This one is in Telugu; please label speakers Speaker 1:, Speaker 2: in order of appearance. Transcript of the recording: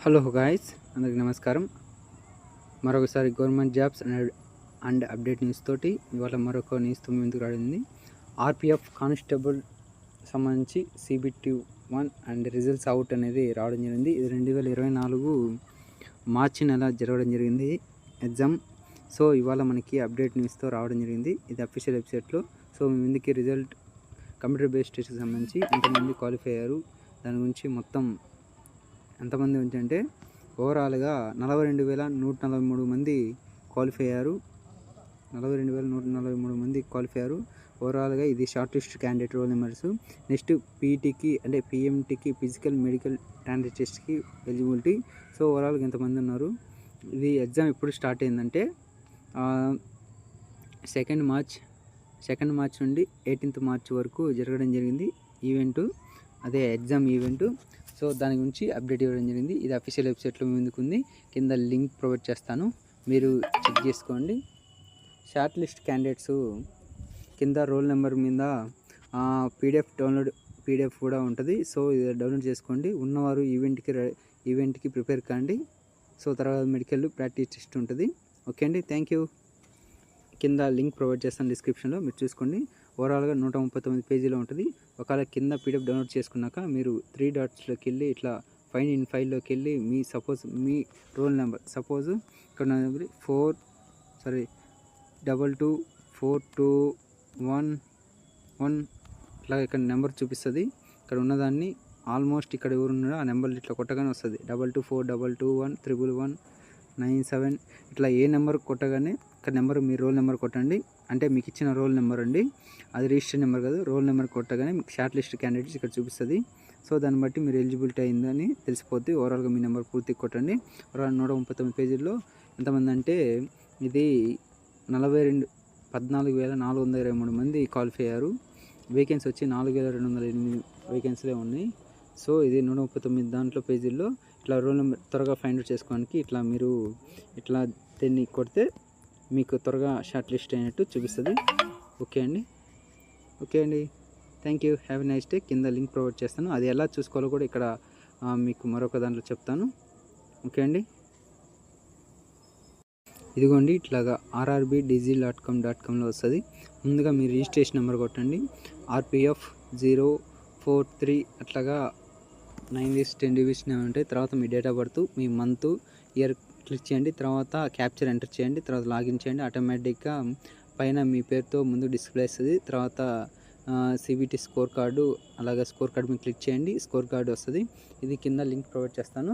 Speaker 1: హలో గాయ్స్, అందరికీ నమస్కారం. మరొకసారి government jobs and update news తోటి ఇవాళ మరొక న్యూస్తో ముందుకు రాడింది. ఆర్పిఎఫ్ కానిస్టేబుల్ సంబంధించి CBT-1 అండ్ రిజల్ట్స్ అవుట్ అనేది రావడం జరిగింది. ఇది 2024 మార్చి నెల జరగడం జరిగింది ఎగ్జామ్. సో ఇవాళ మనకి అప్డేట్ న్యూస్తో రావడం జరిగింది. ఇది అఫీషియల్ వెబ్సైట్లో. సో మీ ముందుకి రిజల్ట్ కంప్యూటర్ బేస్డ్ టెస్ట్కి సంబంధించి ఎంతమంది క్వాలిఫై అయ్యారు, దాని గురించి మొత్తం ఎంతమంది అంటే ఓవరాల్గా 42,143 మంది క్వాలిఫై అయ్యారు. 42,143 మంది క్వాలిఫై అయ్యారు ఓవరాల్గా. ఇది short list candidate roll numbers. Next పీఈటీకి అంటే PMTకి ఫిజికల్ మెడికల్ క్యాండిడేట్ టెస్ట్కి ఎలిజిబిలిటీ. సో ఓవరాల్గా ఎంతమంది ఉన్నారు. ఇది ఎగ్జామ్ ఎప్పుడు స్టార్ట్ అయిందంటే 2nd మార్చ్ నుండి 18th మార్చ్ వరకు జరగడం జరిగింది ఈవెంటు, అదే ఎగ్జామ్ ఈవెంటు. సో దాని గురించి అప్డేట్ ఇవ్వడం జరిగింది. ఇది అఫీషియల్ వెబ్సైట్లో ముందుకు ఉంది. కింద లింక్ ప్రొవైడ్ చేస్తాను, మీరు చెక్ చేసుకోండి. షార్ట్ లిస్ట్ క్యాండిడేట్స్ కింద రోల్ నెంబర్ మీద పీడిఎఫ్ కూడా ఉంటుంది. సో ఇది డౌన్లోడ్ చేసుకోండి. ఉన్నవారు ఈవెంట్కి ప్రిపేర్ కాండి. సో తర్వాత మెడికల్ ప్రాక్టీస్ టెస్ట్ ఉంటుంది. ఓకే అండి, థ్యాంక్ యూ. కింద లింక్ ప్రొవైడ్ చేస్తాను డిస్క్రిప్షన్లో, మీరు చూసుకోండి. ఓవరాల్గా 139 పేజీలో ఉంటుంది. ఒకవేళ కింద PDF డౌన్లోడ్ చేసుకున్నాక మీరు 3 డాట్స్లోకి వెళ్ళి ఇట్లా ఫైండ్ ఇన్ ఫైల్లోకి వెళ్ళి మీ రోల్ నెంబర్ సపోజ్ ఇక్కడ 224221 ఇట్లా ఇక్కడ నెంబర్ చూపిస్తుంది. ఇక్కడ ఉన్నదాన్ని ఆల్మోస్ట్ ఇక్కడ ఎవరు ఉన్నారో ఆ నెంబర్లు ఇట్లా కొట్టగానే వస్తుంది. 224221 ఇట్లా ఏ నెంబర్ కొట్టగానే ఇక్కడ నెంబర్ మీ రోల్ నెంబర్ కొట్టండి. అంటే మీకు ఇచ్చిన రోల్ నెంబర్ అండి, అది రిజిస్టర్ నెంబర్ కాదు. రోల్ నెంబర్ కొట్టగానే మీకు షార్ట్ లిస్ట్ క్యాండిడేట్స్ ఇక్కడ చూపిస్తుంది. సో దాన్ని బట్టి మీరు ఎలిజిబిలిటీ అయిందని తెలిసిపోద్ది. ఓవరాల్గా మీ నెంబర్ పూర్తి కొట్టండి. ఓవరాల్ 139 పేజీల్లో ఎంతమంది అంటే ఇది 14,423 మంది క్వాలిఫై అయ్యారు. వేకెన్సీ వచ్చి 4,208 వేకెన్సీలే ఉన్నాయి. సో ఇది 139 దాంట్లో పేజీల్లో ఇట్లా రోల్ నెంబర్ త్వరగా ఫైండ్ అవుట్ చేసుకోవడానికి ఇట్లా మీరు ఇట్లా దీన్ని కొడితే మీకు త్వరగా షార్ట్ లిస్ట్ అయినట్టు చూపిస్తుంది. ఓకే అండి, thank you, have a nice day. కింద లింక్ ప్రొవైడ్ చేస్తాను, అది ఎలా చూసుకోవాలో కూడా ఇక్కడ మీకు మరొక దాంట్లో చెప్తాను. ఓకే అండి, ఇదిగోండి ఇట్లాగా rrbdg.com.comలో వస్తుంది. ముందుగా మీ రిజిస్ట్రేషన్ నెంబర్ కొట్టండి. RPF 043 అట్లాగా 9 digits 10 digits ఉంటాయి. తర్వాత మీ డేట్ ఆఫ్ బర్త్, మీ మంత్, ఇయర్ క్లిక్ చేయండి. తర్వాత క్యాప్చర్ ఎంటర్ చేయండి. తర్వాత లాగిన్ చేయండి. ఆటోమేటిక్గా పైన మీ పేరుతో ముందు డిస్ప్లే వస్తుంది. తర్వాత CBT స్కోర్ కార్డు, అలాగే స్కోర్ కార్డు మీద క్లిక్ చేయండి. స్కోర్ కార్డు వస్తుంది. ఇది కింద లింక్ ప్రొవైడ్ చేస్తాను.